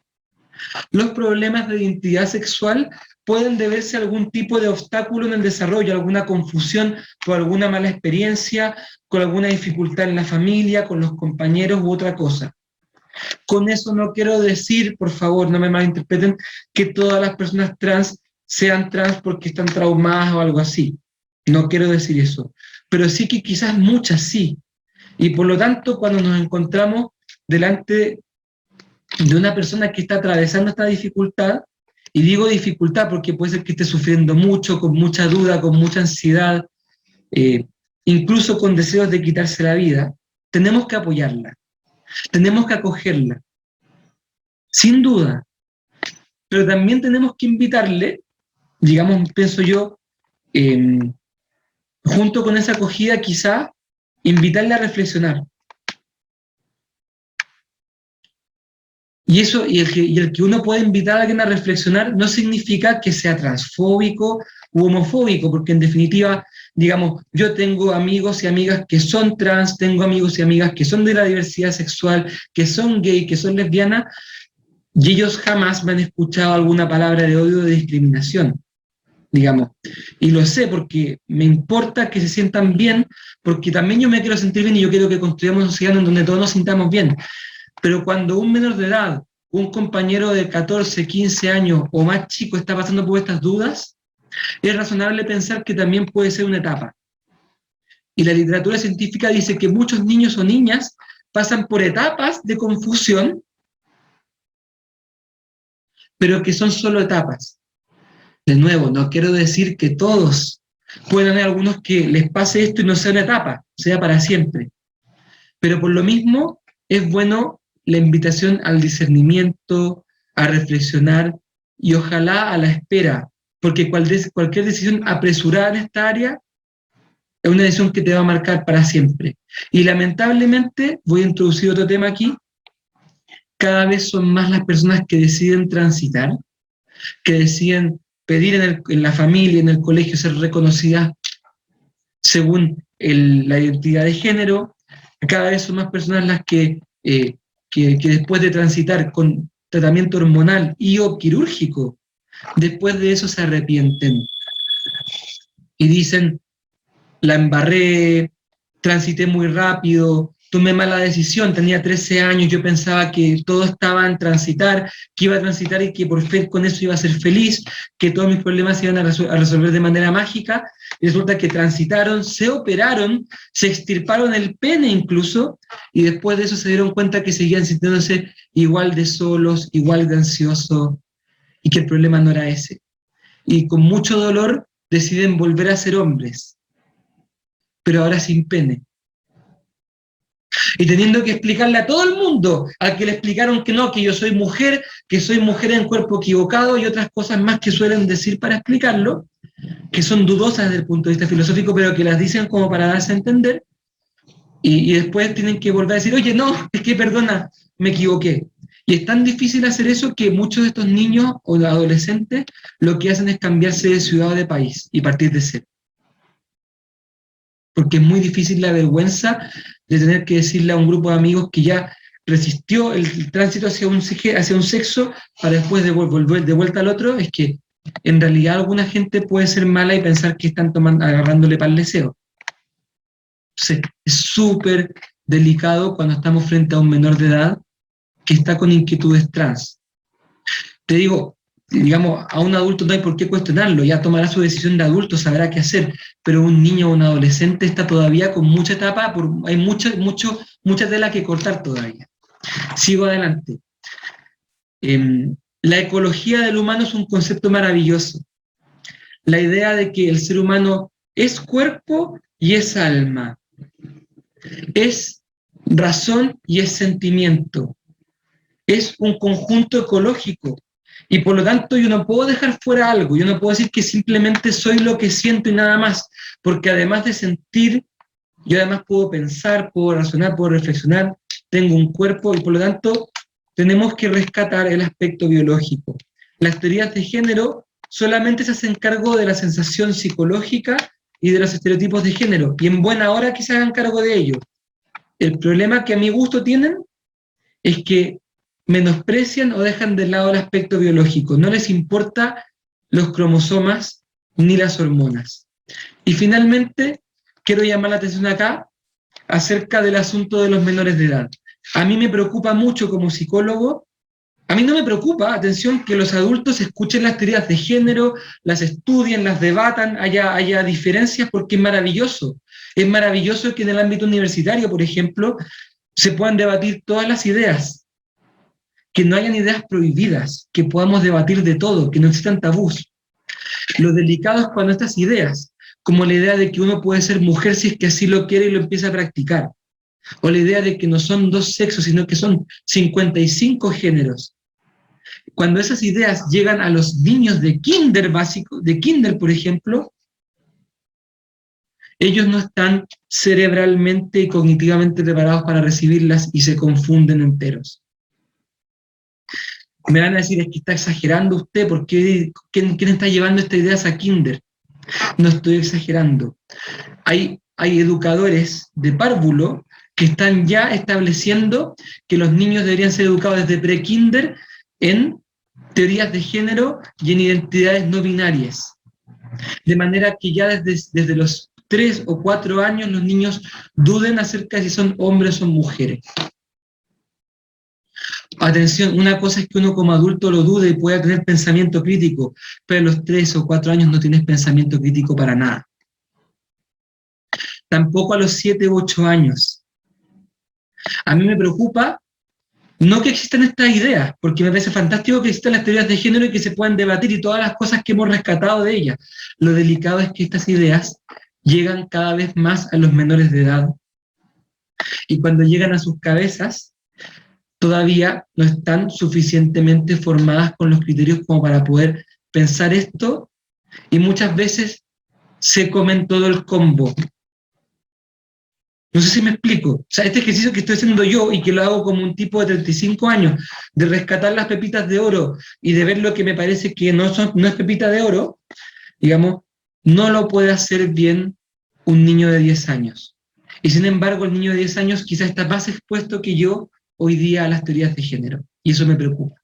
los problemas de identidad sexual pueden deberse a algún tipo de obstáculo en el desarrollo, alguna confusión por alguna mala experiencia, con alguna dificultad en la familia, con los compañeros u otra cosa. Con eso no quiero decir, por favor, no me malinterpreten, que todas las personas trans sean trans porque están traumadas o algo así. No quiero decir eso. Pero sí que quizás muchas sí. Y por lo tanto, cuando nos encontramos delante de una persona que está atravesando esta dificultad, y digo dificultad porque puede ser que esté sufriendo mucho, con mucha duda, con mucha ansiedad, eh, incluso con deseos de quitarse la vida, tenemos que apoyarla, tenemos que acogerla, sin duda, pero también tenemos que invitarle, digamos, pienso yo, eh, junto con esa acogida quizá, invitarle a reflexionar. Y el que uno puede invitar a alguien a reflexionar no significa que sea transfóbico u homofóbico, porque en definitiva, digamos, yo tengo amigos y amigas que son trans, tengo amigos y amigas que son de la diversidad sexual, que son gay, que son lesbianas, y ellos jamás me han escuchado alguna palabra de odio o de discriminación, digamos. Y lo sé porque me importa que se sientan bien, porque también yo me quiero sentir bien y yo quiero que construyamos una sociedad en donde todos nos sintamos bien. Pero cuando un menor de edad, un compañero de 14, 15 años o más chico está pasando por estas dudas, es razonable pensar que también puede ser una etapa. Y la literatura científica dice que muchos niños o niñas pasan por etapas de confusión, pero que son solo etapas. De nuevo, no quiero decir que todos, pueden haber algunos que les pase esto y no sea una etapa, sea para siempre. Pero por lo mismo, es bueno la invitación al discernimiento, a reflexionar y ojalá a la espera, porque cualquier decisión apresurada en esta área es una decisión que te va a marcar para siempre. Y lamentablemente, voy a introducir otro tema aquí, cada vez son más las personas que deciden transitar, que deciden pedir en la familia, en el colegio, ser reconocidas según la identidad de género. Cada vez son más personas las que después de transitar con tratamiento hormonal y o quirúrgico, después de eso se arrepienten y dicen, la embarré, transité muy rápido, tomé mala decisión, tenía 13 años, yo pensaba que todo estaba en transitar, que iba a transitar y que por fin con eso iba a ser feliz, que todos mis problemas se iban a resolver de manera mágica, y resulta que transitaron, se operaron, se extirparon el pene incluso, y después de eso se dieron cuenta que seguían sintiéndose igual de solos, igual de ansiosos, y que el problema no era ese. Y con mucho dolor deciden volver a ser hombres, pero ahora sin pene. Y teniendo que explicarle a todo el mundo, al que le explicaron que no, que yo soy mujer en cuerpo equivocado y otras cosas más que suelen decir para explicarlo, que son dudosas desde el punto de vista filosófico, pero que las dicen como para darse a entender, y después tienen que volver a decir, oye, no, es que perdona, me equivoqué. Y es tan difícil hacer eso que muchos de estos niños o adolescentes lo que hacen es cambiarse de ciudad o de país y partir de cero. Porque es muy difícil la vergüenza de tener que decirle a un grupo de amigos que ya resistió el tránsito hacia un sexo para después volver de vuelta al otro. Es que en realidad alguna gente puede ser mala y pensar que están agarrándole para el deseo. Entonces, es súper delicado cuando estamos frente a un menor de edad que está con inquietudes trans. Te digo, digamos, a un adulto no hay por qué cuestionarlo, ya tomará su decisión de adulto, sabrá qué hacer, pero un niño o un adolescente está todavía con mucha etapa, hay mucha tela que cortar todavía. Sigo adelante. La ecología del humano es un concepto maravilloso. La idea de que el ser humano es cuerpo y es alma. es razón y es sentimiento. Es un conjunto ecológico. Y por lo tanto yo no puedo dejar fuera algo, yo no puedo decir que simplemente soy lo que siento y nada más, porque además de sentir, yo además puedo pensar, puedo razonar, puedo reflexionar, tengo un cuerpo y por lo tanto tenemos que rescatar el aspecto biológico. Las teorías de género solamente se hacen cargo de la sensación psicológica y de los estereotipos de género, y en buena hora que se hagan cargo de ello. El problema que a mi gusto tienen es que menosprecian o dejan de lado el aspecto biológico. No les importa los cromosomas ni las hormonas. Y finalmente, quiero llamar la atención acá acerca del asunto de los menores de edad. A mí me preocupa mucho como psicólogo, a mí no me preocupa, atención, que los adultos escuchen las teorías de género, las estudien, las debatan, haya diferencias, porque es maravilloso. Es maravilloso que en el ámbito universitario, por ejemplo, se puedan debatir todas las ideas, que no hayan ideas prohibidas, que podamos debatir de todo, que no existan tabús. Lo delicado es cuando estas ideas, como la idea de que uno puede ser mujer si es que así lo quiere y lo empieza a practicar, o la idea de que no son dos sexos, sino que son 55 géneros. Cuando esas ideas llegan a los niños de kinder básico, de kinder, por ejemplo, ellos no están cerebralmente y cognitivamente preparados para recibirlas y se confunden enteros. Me van a decir, es que está exagerando usted, ¿por qué? ¿Quién está llevando estas ideas a kinder? No estoy exagerando. Hay educadores de párvulo que están ya estableciendo que los niños deberían ser educados desde pre-kinder en teorías de género y en identidades no binarias. De manera que ya desde los 3 o 4 años los niños duden acerca de si son hombres o mujeres. Atención, una cosa es que uno como adulto lo dude y pueda tener pensamiento crítico, pero a los 3 o 4 años no tienes pensamiento crítico para nada. Tampoco a los 7 u 8 años. A mí me preocupa no que existan estas ideas, porque me parece fantástico que existan las teorías de género y que se puedan debatir y todas las cosas que hemos rescatado de ellas. Lo delicado es que estas ideas llegan cada vez más a los menores de edad y cuando llegan a sus cabezas todavía no están suficientemente formadas con los criterios como para poder pensar esto y muchas veces se comen todo el combo. No sé si me explico. O sea, este ejercicio que estoy haciendo yo y que lo hago como un tipo de 35 años, de rescatar las pepitas de oro y de ver lo que me parece que no es pepita de oro, digamos, no lo puede hacer bien un niño de 10 años. Y sin embargo, el niño de 10 años quizás está más expuesto que yo hoy día a las teorías de género. Y eso me preocupa.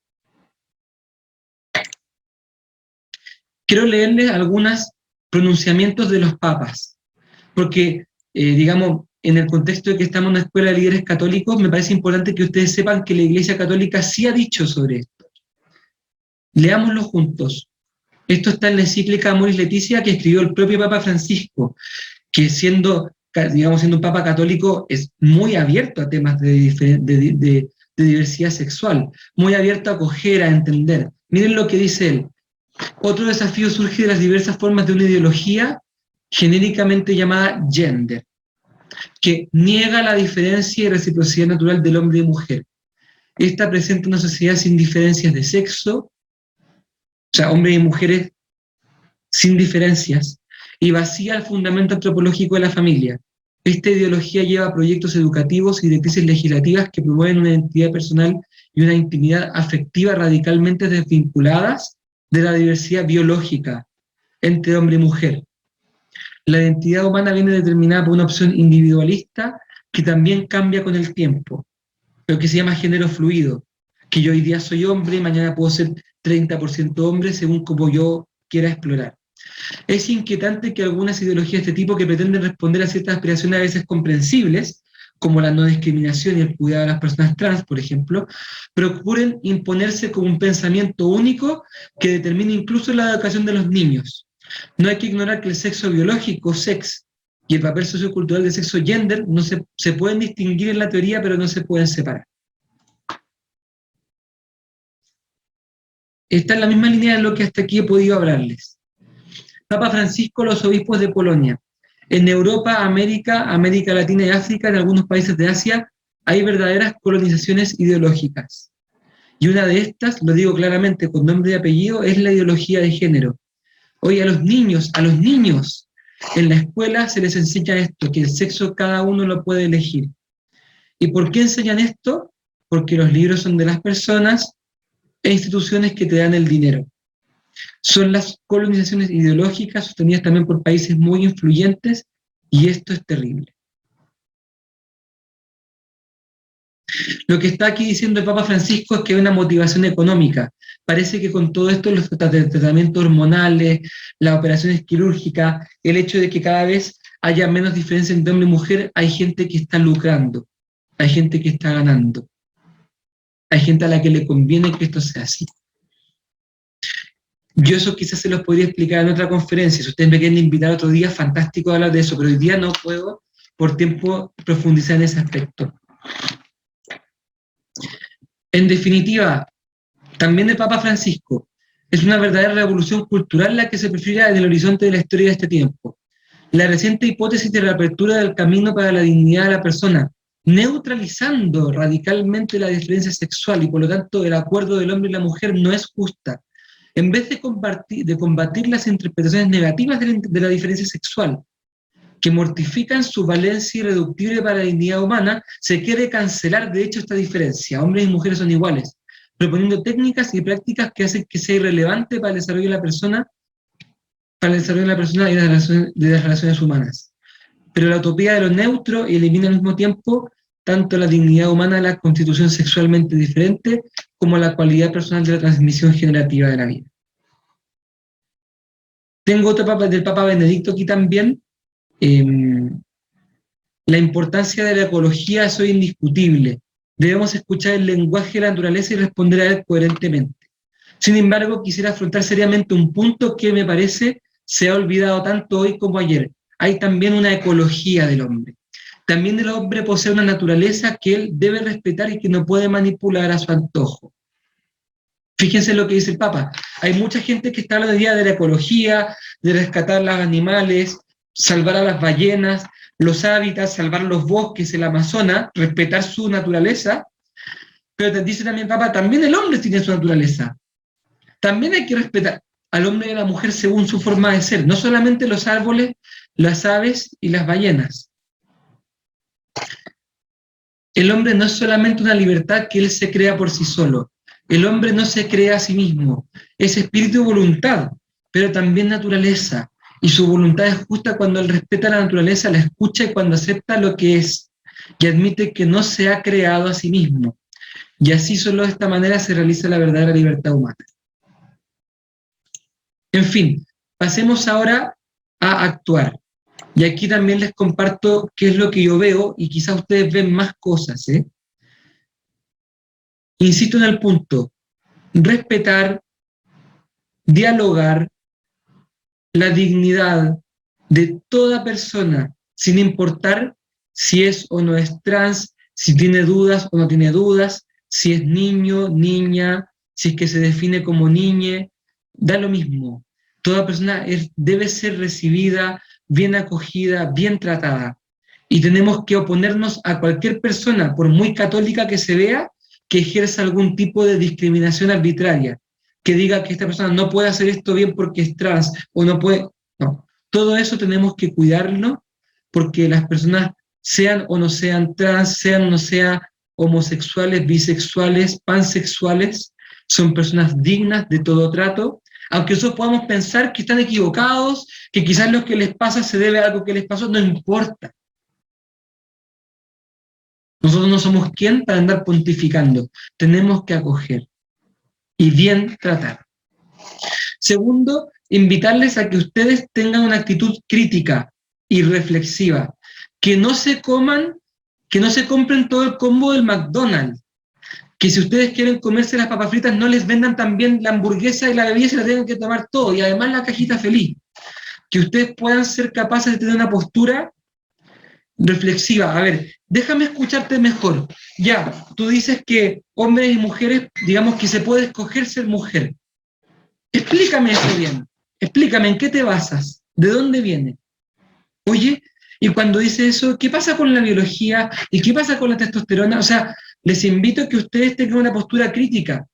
Quiero leerles algunos pronunciamientos de los papas, porque, digamos, en el contexto de que estamos en una escuela de líderes católicos, me parece importante que ustedes sepan que la Iglesia Católica sí ha dicho sobre esto. Leámoslo juntos. Esto está en la encíclica Amoris Laetitia que escribió el propio Papa Francisco, que siendo un Papa católico es muy abierto a temas de diversidad sexual, muy abierto a acoger, a entender. Miren lo que dice él. Otro desafío surge de las diversas formas de una ideología genéricamente llamada gender, que niega la diferencia y reciprocidad natural del hombre y mujer. Esta presenta una sociedad sin diferencias de sexo, o sea, hombres y mujeres sin diferencias, y vacía el fundamento antropológico de la familia. Esta ideología lleva proyectos educativos y directrices legislativas que promueven una identidad personal y una intimidad afectiva radicalmente desvinculadas de la diversidad biológica entre hombre y mujer. La identidad humana viene determinada por una opción individualista que también cambia con el tiempo, lo que se llama género fluido, que yo hoy día soy hombre y mañana puedo ser 30% hombre según como yo quiera explorar. Es inquietante que algunas ideologías de este tipo que pretenden responder a ciertas aspiraciones a veces comprensibles, como la no discriminación y el cuidado de las personas trans, por ejemplo, procuren imponerse como un pensamiento único que determine incluso la educación de los niños. No hay que ignorar que el sexo biológico, sex, y el papel sociocultural del sexo gender no se pueden distinguir en la teoría, pero no se pueden separar. Esta es la misma línea de lo que hasta aquí he podido hablarles. Papa Francisco, los obispos de Polonia. En Europa, América Latina y África, en algunos países de Asia, hay verdaderas colonizaciones ideológicas. Y una de estas, lo digo claramente con nombre y apellido, es la ideología de género. Hoy a los niños, en la escuela se les enseña esto, que el sexo cada uno lo puede elegir. ¿Y por qué enseñan esto? Porque los libros son de las personas e instituciones que te dan el dinero. Son las colonizaciones ideológicas sostenidas también por países muy influyentes, y esto es terrible. Lo que está aquí diciendo el Papa Francisco es que hay una motivación económica. Parece que con todo esto, los tratamientos hormonales, las operaciones quirúrgicas, el hecho de que cada vez haya menos diferencia entre hombre y mujer, hay gente que está lucrando, hay gente que está ganando, hay gente a la que le conviene que esto sea así. Yo eso quizás se los podría explicar en otra conferencia. Si ustedes me quieren invitar otro día, fantástico hablar de eso, pero hoy día no puedo, por tiempo, profundizar en ese aspecto. En definitiva, también el Papa Francisco, es una verdadera revolución cultural la que se perfila en el horizonte de la historia de este tiempo. La reciente hipótesis de reapertura del camino para la dignidad de la persona, neutralizando radicalmente la diferencia sexual y por lo tanto el acuerdo del hombre y la mujer, no es justa. En vez de combatir las interpretaciones negativas de la diferencia sexual, que mortifican su valencia irreductible para la dignidad humana, se quiere cancelar de hecho esta diferencia. Hombres y mujeres son iguales, proponiendo técnicas y prácticas que hacen que sea irrelevante para el desarrollo de la persona, y de las relaciones humanas. Pero la utopía de lo neutro elimina al mismo tiempo tanto la dignidad humana de la constitución sexualmente diferente como la cualidad personal de la transmisión generativa de la vida. Tengo otro papa, del Papa Benedicto aquí también. La importancia de la ecología es hoy indiscutible. Debemos escuchar el lenguaje de la naturaleza y responder a él coherentemente. Sin embargo, quisiera afrontar seriamente un punto que me parece se ha olvidado tanto hoy como ayer. Hay también una ecología del hombre. También el hombre posee una naturaleza que él debe respetar y que no puede manipular a su antojo. Fíjense lo que dice el Papa. Hay mucha gente que está hablando hoy día de la ecología, de rescatar a los animales, salvar a las ballenas, los hábitats, salvar los bosques, el Amazonas, respetar su naturaleza, pero te dice también, Papa, también el hombre tiene su naturaleza. También hay que respetar al hombre y a la mujer según su forma de ser, no solamente los árboles, las aves y las ballenas. El hombre no es solamente una libertad que él se crea por sí solo. El hombre no se crea a sí mismo. Es espíritu y voluntad, pero también naturaleza. Y su voluntad es justa cuando él respeta la naturaleza, la escucha y cuando acepta lo que es, y admite que no se ha creado a sí mismo. Y así solo de esta manera se realiza la verdadera libertad humana. En fin, pasemos ahora a actuar. Y aquí también les comparto qué es lo que yo veo, y quizás ustedes ven más cosas, ¿eh? Insisto en el punto, respetar, dialogar, la dignidad de toda persona, sin importar si es o no es trans, si tiene dudas o no tiene dudas, si es niño, niña, si es que se define como niñe, da lo mismo. Toda persona debe ser recibida, bien acogida, bien tratada. Y tenemos que oponernos a cualquier persona, por muy católica que se vea, que ejerza algún tipo de discriminación arbitraria, que diga que esta persona no puede hacer esto bien porque es trans, o no puede... No, todo eso tenemos que cuidarlo, porque las personas, sean o no sean trans, sean o no sean homosexuales, bisexuales, pansexuales, son personas dignas de todo trato, aunque nosotros podamos pensar que están equivocados, que quizás lo que les pasa se debe a algo que les pasó, no importa. Nosotros no somos quien para andar pontificando, tenemos que acoger y bien tratar. Segundo, invitarles a que ustedes tengan una actitud crítica y reflexiva, que no se compren todo el combo del McDonald's, que si ustedes quieren comerse las papas fritas no les vendan también la hamburguesa y la bebida y se la tengan que tomar todo, y además la cajita feliz, que ustedes puedan ser capaces de tener una postura reflexiva. A ver, déjame escucharte mejor. Ya, tú dices que hombres y mujeres, digamos que se puede escoger ser mujer. Explícame eso bien. Explícame en qué te basas, de dónde viene. Oye, y cuando dice eso, ¿qué pasa con la biología? ¿Y qué pasa con la testosterona? O sea, les invito a que ustedes tengan una postura crítica.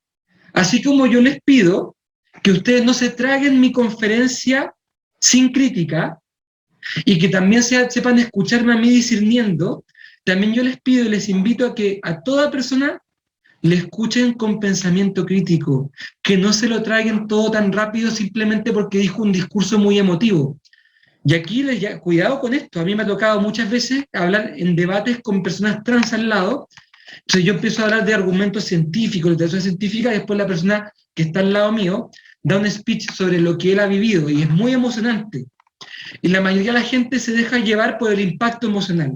Así como yo les pido que ustedes no se traguen mi conferencia sin crítica y que también sepan escucharme a mí discerniendo, también yo les pido y les invito a que a toda persona le escuchen con pensamiento crítico, que no se lo traguen todo tan rápido simplemente porque dijo un discurso muy emotivo. Y aquí, cuidado con esto, a mí me ha tocado muchas veces hablar en debates con personas trans al lado, entonces yo empiezo a hablar de argumentos científicos, literatura científica, y después la persona que está al lado mío da un speech sobre lo que él ha vivido, y es muy emocionante. Y la mayoría de la gente se deja llevar por el impacto emocional.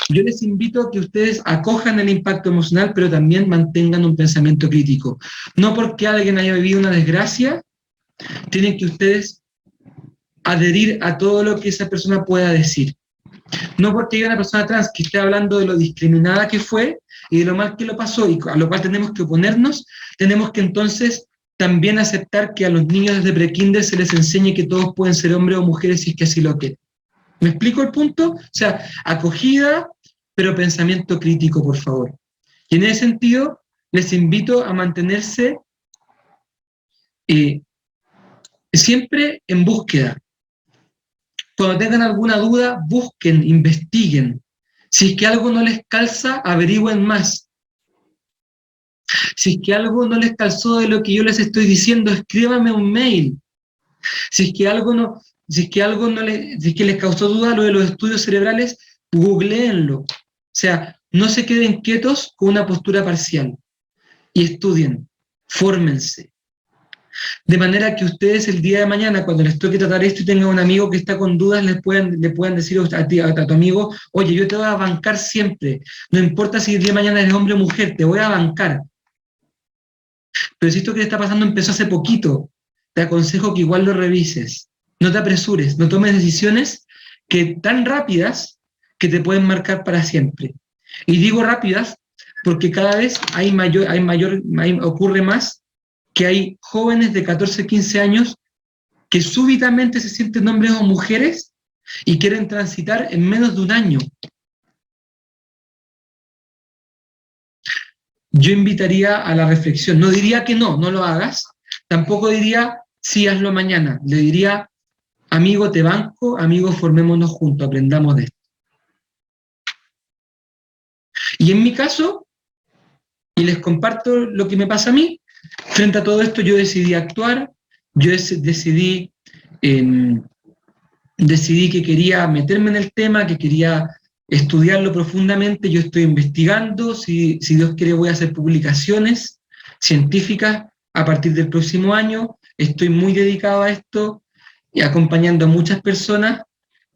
Yo les invito a que ustedes acojan el impacto emocional, pero también mantengan un pensamiento crítico. No porque alguien haya vivido una desgracia, tienen que ustedes adherir a todo lo que esa persona pueda decir. No porque haya una persona trans que esté hablando de lo discriminada que fue y de lo mal que lo pasó, y a lo cual tenemos que oponernos, tenemos que entonces también aceptar que a los niños desde prekinder se les enseñe que todos pueden ser hombres o mujeres si es que así lo quieren. ¿Me explico el punto? O sea, acogida, pero pensamiento crítico, por favor. Y en ese sentido, les invito a mantenerse siempre en búsqueda. Cuando tengan alguna duda, busquen, investiguen. Si es que algo no les calza, averigüen más. Si es que algo no les calzó de lo que yo les estoy diciendo, escríbame un mail. Si es que algo no, si es que les causó duda lo de los estudios cerebrales, googleenlo. O sea, no se queden quietos con una postura parcial. Y estudien, fórmense. De manera que ustedes el día de mañana, cuando les toque tratar esto y tengan un amigo que está con dudas, le puedan decir a tu amigo, oye, yo te voy a bancar siempre. No importa si el día de mañana eres hombre o mujer, te voy a bancar. Pero si esto que te está pasando empezó hace poquito, te aconsejo que igual lo revises. No te apresures, no tomes decisiones tan rápidas que te pueden marcar para siempre. Y digo rápidas porque cada vez ocurre más que hay jóvenes de 14, 15 años que súbitamente se sienten hombres o mujeres y quieren transitar en menos de un año. Yo invitaría a la reflexión. No diría que no lo hagas. Tampoco diría, sí, hazlo mañana. Le diría, amigo, te banco, amigo, formémonos juntos, aprendamos de esto. Y en mi caso, y les comparto lo que me pasa a mí, frente a todo esto yo decidí actuar, yo decidí que quería meterme en el tema, que quería estudiarlo profundamente. Yo estoy investigando, si Dios quiere voy a hacer publicaciones científicas a partir del próximo año. Estoy muy dedicado a esto y acompañando a muchas personas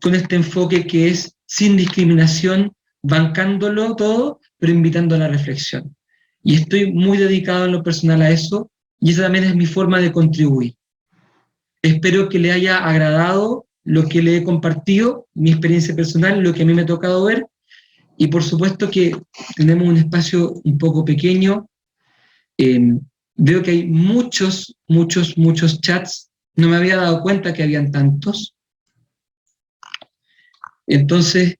con este enfoque que es sin discriminación, bancándolo todo, pero invitando a la reflexión. Y estoy muy dedicado en lo personal a eso, y esa también es mi forma de contribuir. Espero que le haya agradado lo que le he compartido, mi experiencia personal, lo que a mí me ha tocado ver, y por supuesto que tenemos un espacio un poco pequeño. Veo que hay muchos chats, no me había dado cuenta que habían tantos. Entonces,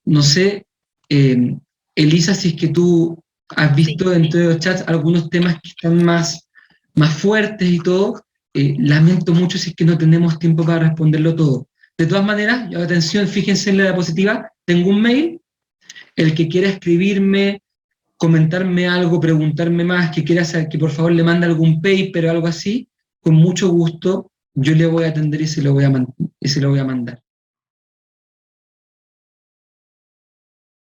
no sé, Elisa, si es que tú has visto dentro de los chats algunos temas que están más fuertes y todo. Lamento mucho si es que no tenemos tiempo para responderlo todo. De todas maneras, atención, fíjense en la diapositiva, tengo un mail, el que quiera escribirme, comentarme algo, preguntarme más, que quiera hacer, que por favor le mande algún paper o algo así, con mucho gusto yo le voy a atender y se lo voy a mandar.